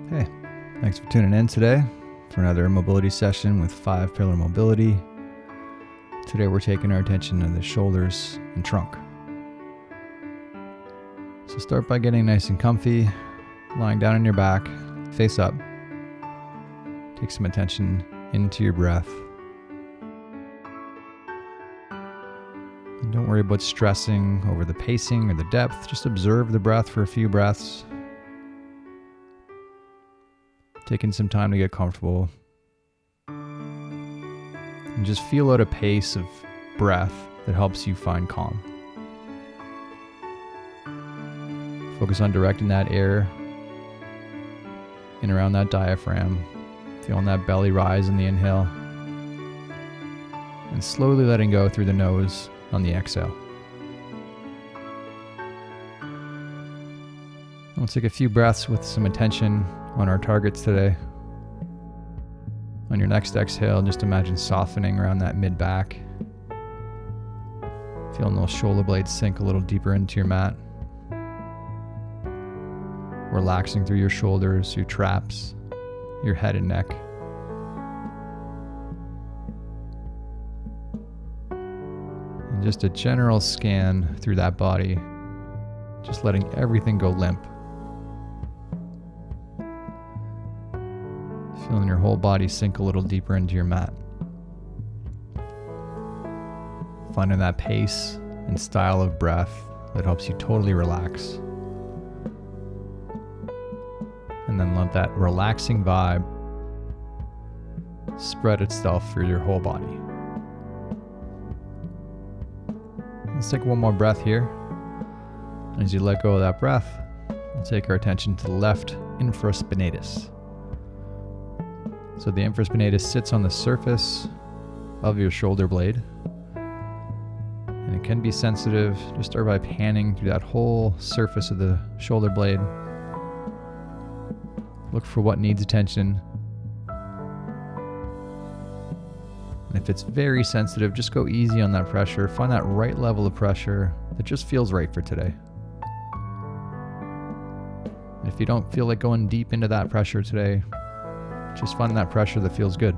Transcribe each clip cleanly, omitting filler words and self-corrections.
Hey, thanks for tuning in today for another mobility session with 5-pillar mobility. Today we're taking our attention to the shoulders and trunk. So start by getting nice and comfy, lying down on your back, face up. Take some attention into your breath. And don't worry about stressing over the pacing or the depth. Just observe the breath for a few breaths. Taking some time to get comfortable. And just feel out a pace of breath that helps you find calm. Focus on directing that air in around that diaphragm. Feeling that belly rise in the inhale. And slowly letting go through the nose on the exhale. We'll take a few breaths with some attention on our targets today. On your next exhale, just imagine softening around that mid-back. Feeling those shoulder blades sink a little deeper into your mat. Relaxing through your shoulders, your traps, your head and neck. And just a general scan through that body, just letting everything go limp. Feeling your whole body sink a little deeper into your mat. Finding that pace and style of breath that helps you totally relax. And then let that relaxing vibe spread itself through your whole body. Let's take one more breath here. As you let go of that breath, we'll take our attention to the left infraspinatus. So the infraspinatus sits on the surface of your shoulder blade. And it can be sensitive. Just start by panning through that whole surface of the shoulder blade. Look for what needs attention. And if it's very sensitive, just go easy on that pressure. Find that right level of pressure that just feels right for today. And if you don't feel like going deep into that pressure today, just find that pressure that feels good.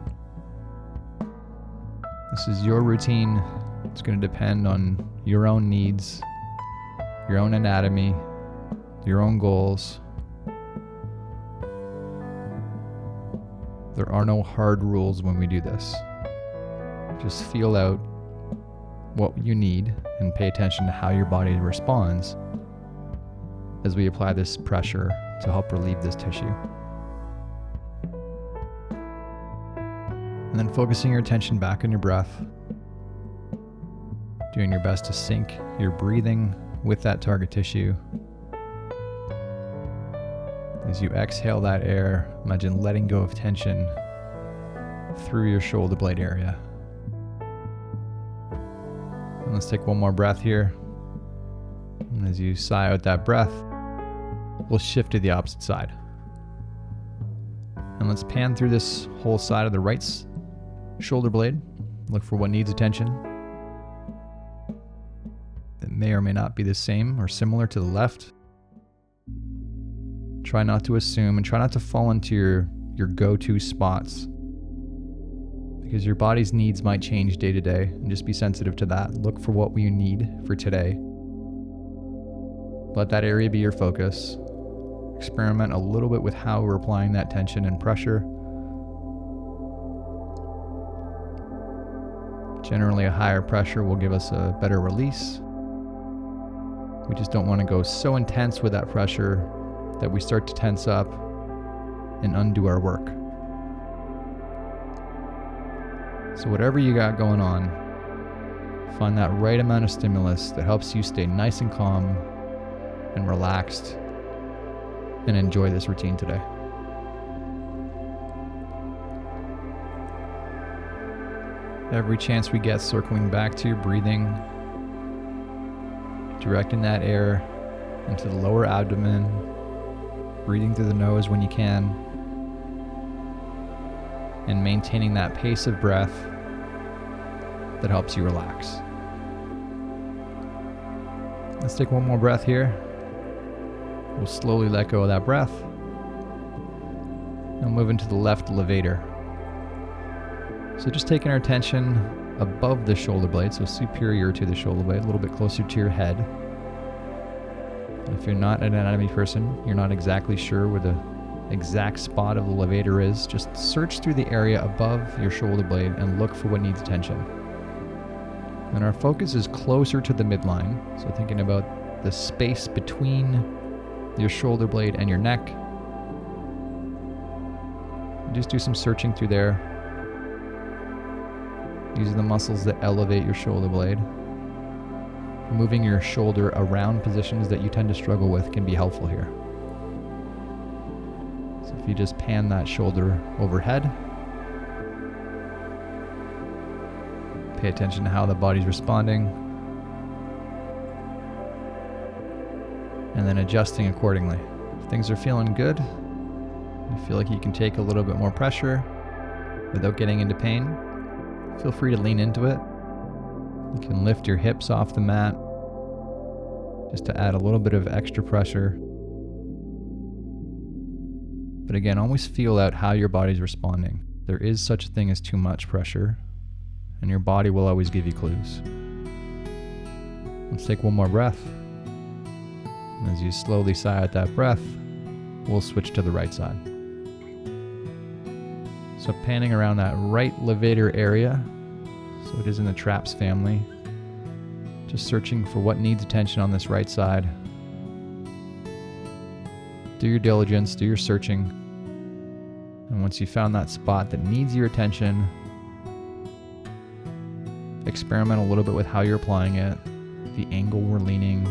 This is your routine. It's going to depend on your own needs, your own anatomy, your own goals. There are no hard rules when we do this. Just feel out what you need and pay attention to how your body responds as we apply this pressure to help relieve this tissue. And then focusing your attention back on your breath. Doing your best to sync your breathing with that target tissue. As you exhale that air, imagine letting go of tension through your shoulder blade area. And let's take one more breath here. And as you sigh out that breath, we'll shift to the opposite side. And let's pan through this whole side of the right shoulder blade. Look for what needs attention. It may or may not be the same or similar to the left. Try not to assume and try not to fall into your go-to spots, because your body's needs might change day to day, and just be sensitive to that. Look for what you need for today. Let that area be your focus. Experiment a little bit with how we're applying that tension and pressure. Generally, a higher pressure will give us a better release. We just don't want to go so intense with that pressure that we start to tense up and undo our work. So whatever you got going on, find that right amount of stimulus that helps you stay nice and calm and relaxed and enjoy this routine today. Every chance we get, circling back to your breathing, directing that air into the lower abdomen, breathing through the nose when you can, and maintaining that pace of breath that helps you relax. Let's take one more breath here. We'll slowly let go of that breath. Now move into the left levator. So just taking our attention above the shoulder blade, so superior to the shoulder blade, a little bit closer to your head. If you're not an anatomy person, you're not exactly sure where the exact spot of the levator is, just search through the area above your shoulder blade and look for what needs attention. And our focus is closer to the midline, so thinking about the space between your shoulder blade and your neck. Just do some searching through there. These are the muscles that elevate your shoulder blade. Moving your shoulder around positions that you tend to struggle with can be helpful here. So if you just pan that shoulder overhead, pay attention to how the body's responding, and then adjusting accordingly. If things are feeling good, you feel like you can take a little bit more pressure without getting into pain, feel free to lean into it. You can lift your hips off the mat just to add a little bit of extra pressure. But again, always feel out how your body's responding. There is such a thing as too much pressure, and your body will always give you clues. Let's take one more breath. As you slowly sigh out that breath, we'll switch to the right side. So panning around that right levator area, so it is in the traps family, just searching for what needs attention on this right side. Do your diligence, do your searching, and once you found that spot that needs your attention, experiment a little bit with how you're applying it, the angle we're leaning,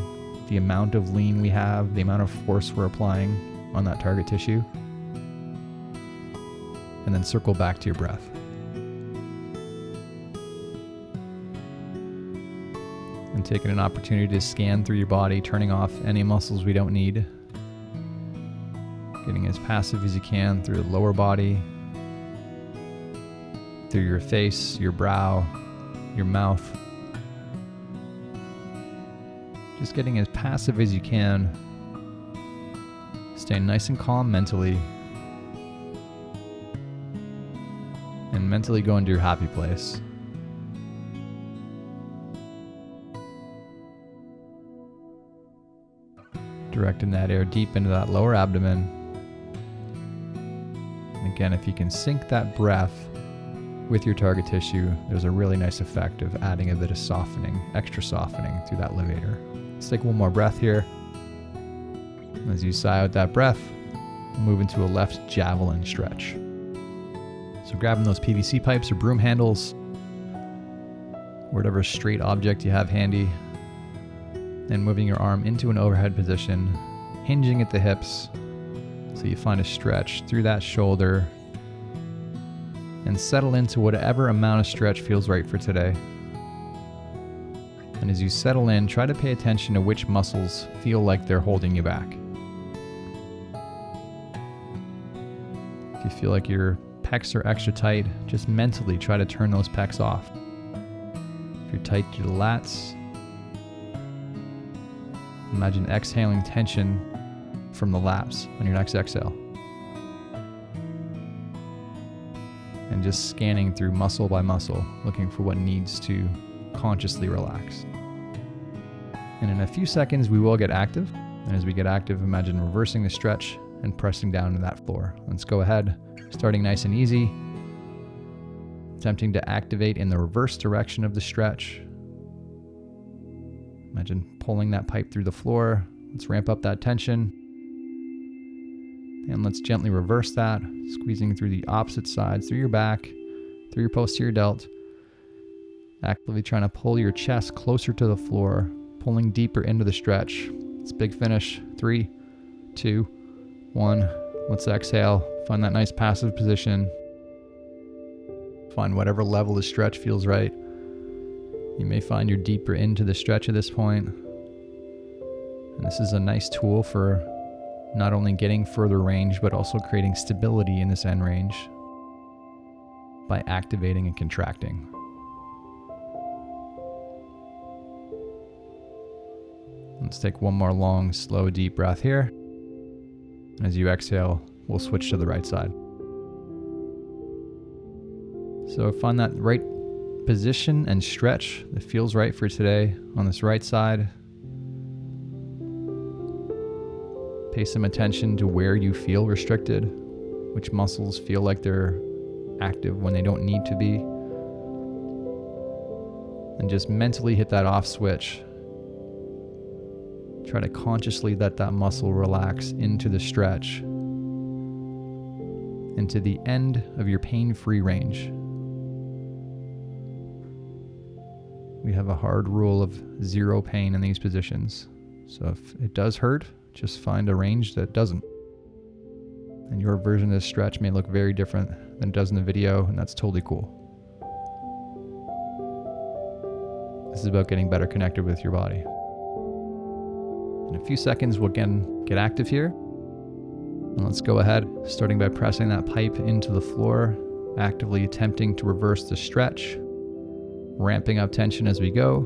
the amount of lean we have, the amount of force we're applying on that target tissue, and then circle back to your breath. And taking an opportunity to scan through your body, turning off any muscles we don't need, getting as passive as you can through the lower body, through your face, your brow, your mouth. Just getting as passive as you can, staying nice and calm mentally, and mentally go into your happy place. Directing that air deep into that lower abdomen. And again, if you can sync that breath with your target tissue, there's a really nice effect of adding a bit of softening, extra softening through that levator. Let's take one more breath here. As you sigh out that breath, we'll move into a left javelin stretch. So grabbing those PVC pipes or broom handles, whatever straight object you have handy, and moving your arm into an overhead position, hinging at the hips, so you find a stretch through that shoulder, and settle into whatever amount of stretch feels right for today. And as you settle in, try to pay attention to which muscles feel like they're holding you back. If you feel like your pecs are extra tight, just mentally try to turn those pecs off. If you're tight to the lats, imagine exhaling tension from the lats on your next exhale. And just scanning through muscle by muscle, looking for what needs to consciously relax. And in a few seconds, we will get active. And as we get active, imagine reversing the stretch and pressing down to that floor. Let's go ahead, starting nice and easy. Attempting to activate in the reverse direction of the stretch. Imagine pulling that pipe through the floor. Let's ramp up that tension. And let's gently reverse that, squeezing through the opposite sides, through your back, through your posterior delt. Actively trying to pull your chest closer to the floor, pulling deeper into the stretch. It's big finish. 3, 2, 1. Let's exhale. Find that nice passive position. Find whatever level the stretch feels right. You may find you're deeper into the stretch at this point. And this is a nice tool for not only getting further range, but also creating stability in this end range by activating and contracting. Let's take one more long, slow, deep breath here. And as you exhale, we'll switch to the right side. So find that right position and stretch that feels right for today on this right side. Pay some attention to where you feel restricted, which muscles feel like they're active when they don't need to be. And just mentally hit that off switch. Try to consciously let that muscle relax into the stretch, into the end of your pain-free range. We have a hard rule of 0 pain in these positions. So if it does hurt, just find a range that doesn't. And your version of this stretch may look very different than it does in the video, and that's totally cool. This is about getting better connected with your body. In a few seconds, we'll again get active here. And let's go ahead, starting by pressing that pipe into the floor, actively attempting to reverse the stretch, ramping up tension as we go.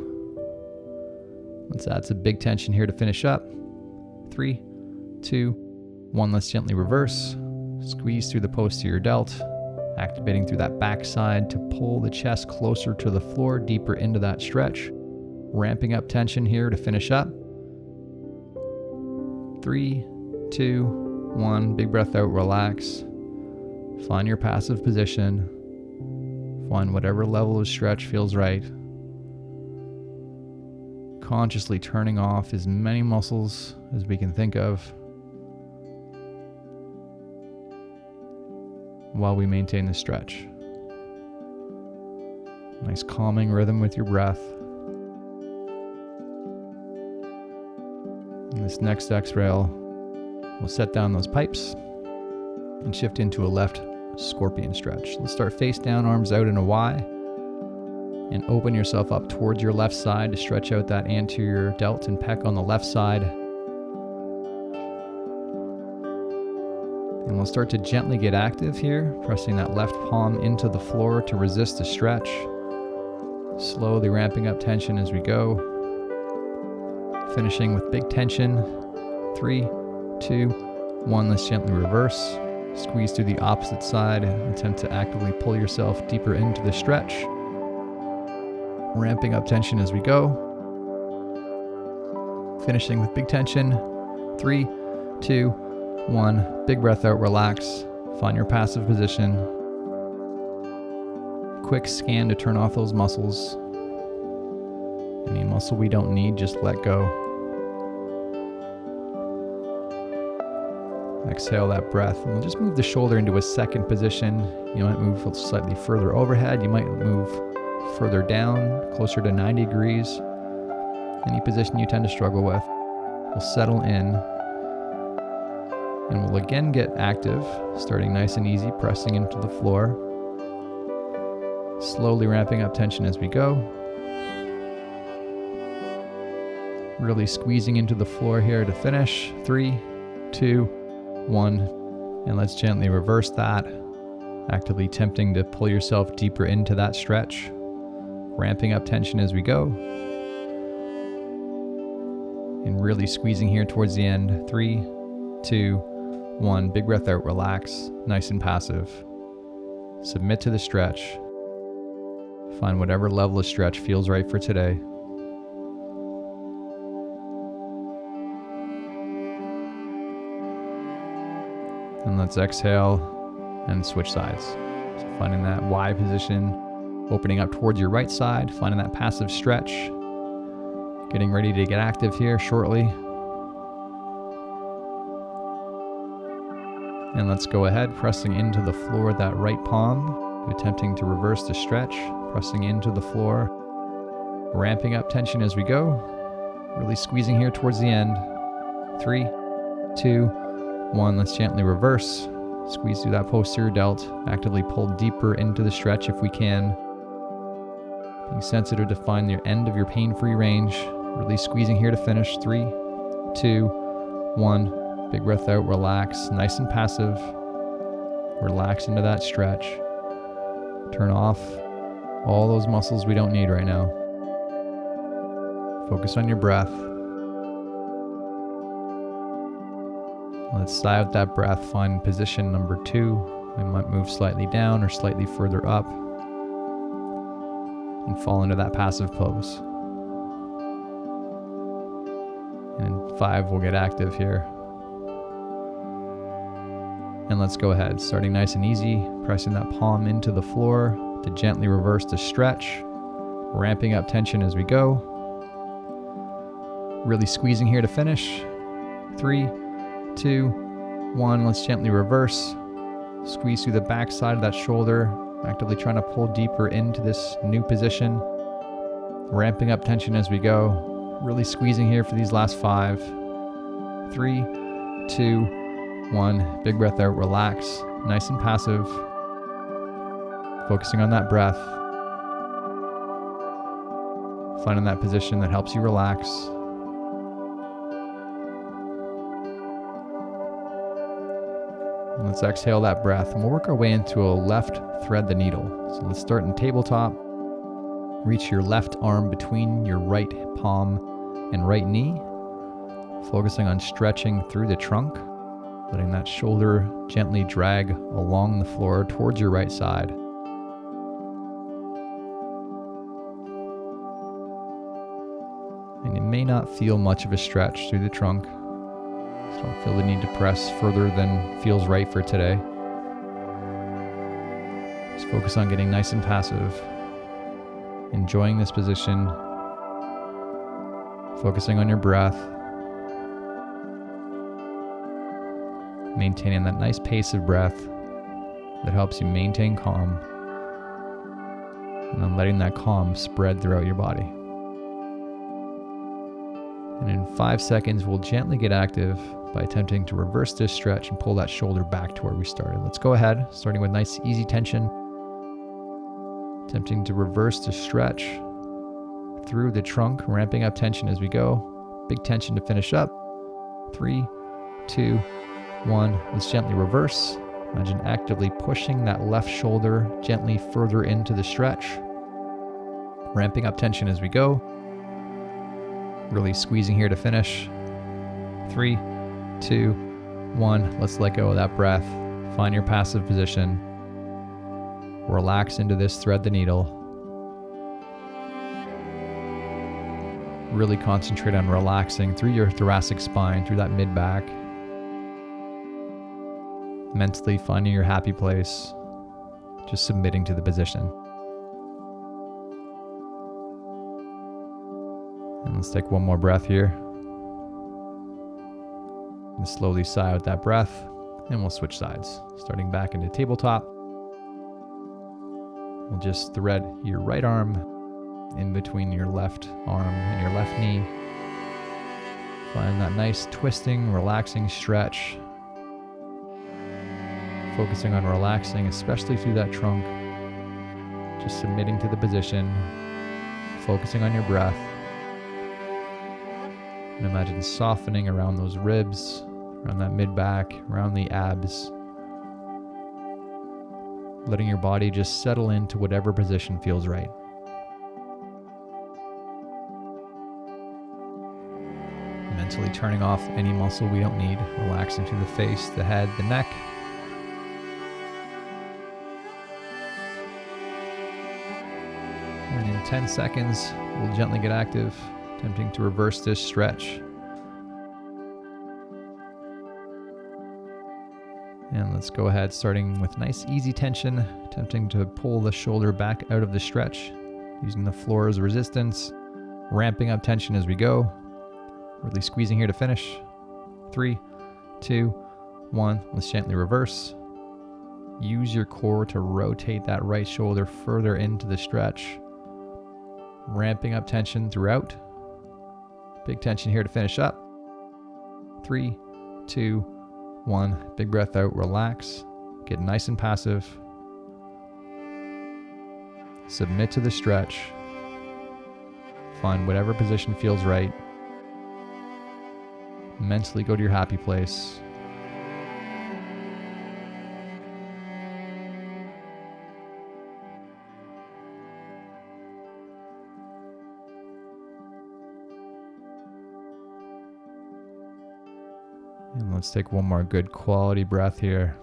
Let's add some big tension here to finish up. 3, 2, 1, let's gently reverse. Squeeze through the posterior delt, activating through that backside to pull the chest closer to the floor, deeper into that stretch. Ramping up tension here to finish up. 3, 2, 1, big breath out, relax. Find your passive position. Find whatever level of stretch feels right. Consciously turning off as many muscles as we can think of while we maintain the stretch. Nice calming rhythm with your breath. And this next exhale, we'll set down those pipes and shift into a left scorpion stretch. Let's start face down, arms out in a Y, and open yourself up towards your left side to stretch out that anterior delt and pec on the left side. And we'll start to gently get active here, pressing that left palm into the floor to resist the stretch. Slowly ramping up tension as we go. Finishing with big tension. 3, 2, 1, let's gently reverse. Squeeze through the opposite side and attempt to actively pull yourself deeper into the stretch. Ramping up tension as we go. Finishing with big tension. 3, 2, 1. Big breath out, relax. Find your passive position. Quick scan to turn off those muscles. Any muscle we don't need, just let go. Exhale that breath, and we'll just move the shoulder into a second position. You might move slightly further overhead. You might move further down, closer to 90 degrees. Any position you tend to struggle with. We'll settle in, and we'll again get active, starting nice and easy, pressing into the floor. Slowly ramping up tension as we go. Really squeezing into the floor here to finish. 3, 2, 1, and let's gently reverse that, actively attempting to pull yourself deeper into that stretch, ramping up tension as we go, and really squeezing here towards the end. 3, 2, 1, big breath out, relax, nice and passive. Submit to the stretch. Find whatever level of stretch feels right for today. And let's exhale and switch sides. So finding that Y position, opening up towards your right side, finding that passive stretch. Getting ready to get active here shortly. And let's go ahead, pressing into the floor with that right palm, attempting to reverse the stretch, pressing into the floor, ramping up tension as we go, really squeezing here towards the end. 3, 2, 1, let's gently reverse. Squeeze through that posterior delt, actively pull deeper into the stretch if we can. Being sensitive to find the end of your pain-free range. Really squeezing here to finish. 3, 2, 1. Big breath out, relax, nice and passive. Relax into that stretch. Turn off all those muscles we don't need right now. Focus on your breath. Let's sigh out that breath, find position number 2. We might move slightly down or slightly further up. and fall into that passive pose. And 5, we'll get active here. And let's go ahead, starting nice and easy, pressing that palm into the floor to gently reverse the stretch, ramping up tension as we go. Really squeezing here to finish. 3, 2, 1, let's gently reverse. Squeeze through the back side of that shoulder, actively trying to pull deeper into this new position. Ramping up tension as we go. Really squeezing here for these last 5. 3, 2, 1. Big breath out, relax. Nice and passive. Focusing on that breath. Finding that position that helps you relax. And let's exhale that breath, and we'll work our way into a left thread the needle. So let's start in tabletop. Reach your left arm between your right palm and right knee, focusing on stretching through the trunk, letting that shoulder gently drag along the floor towards your right side. And you may not feel much of a stretch through the trunk. So don't feel the need to press further than feels right for today. Just focus on getting nice and passive, enjoying this position, focusing on your breath, maintaining that nice pace of breath that helps you maintain calm, and then letting that calm spread throughout your body. And in 5 seconds, we'll gently get active by attempting to reverse this stretch and pull that shoulder back to where we started. Let's go ahead, starting with nice easy tension. Attempting to reverse the stretch through the trunk, ramping up tension as we go. Big tension to finish up. 3, 2, 1. Let's gently reverse. Imagine actively pushing that left shoulder gently further into the stretch. Ramping up tension as we go. Really squeezing here to finish. 3, 2, 1. Let's let go of that breath. Find your passive position. Relax into this thread the needle. Really concentrate on relaxing through your thoracic spine, through that mid-back. Mentally finding your happy place. Just submitting to the position. And let's take one more breath here. And slowly sigh out that breath. And we'll switch sides. Starting back into tabletop. We'll just thread your right arm in between your left arm and your left knee. Find that nice twisting, relaxing stretch. Focusing on relaxing, especially through that trunk. Just submitting to the position. Focusing on your breath. And imagine softening around those ribs, around that mid-back, around the abs. Letting your body just settle into whatever position feels right. Mentally turning off any muscle we don't need, relaxing through the face, the head, the neck. And in 10 seconds, we'll gently get active, attempting to reverse this stretch. And let's go ahead, starting with nice easy tension, attempting to pull the shoulder back out of the stretch, using the floor as resistance, ramping up tension as we go, really squeezing here to finish. 3, 2, 1, let's gently reverse. Use your core to rotate that right shoulder further into the stretch, ramping up tension throughout. Big tension here to finish up. 3, 2, 1. Big breath out, relax, get nice and passive. Submit to the stretch. Find whatever position feels right. Mentally go to your happy place. And let's take one more good quality breath here.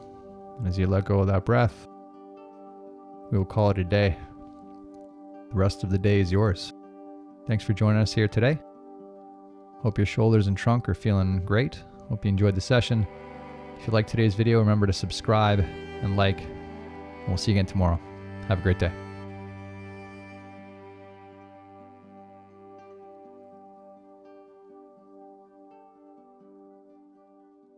And as you let go of that breath, we'll call it a day. The rest of the day is yours. Thanks for joining us here today. Hope your shoulders and trunk are feeling great. Hope you enjoyed the session. If you liked today's video, remember to subscribe and like. And we'll see you again tomorrow. Have a great day.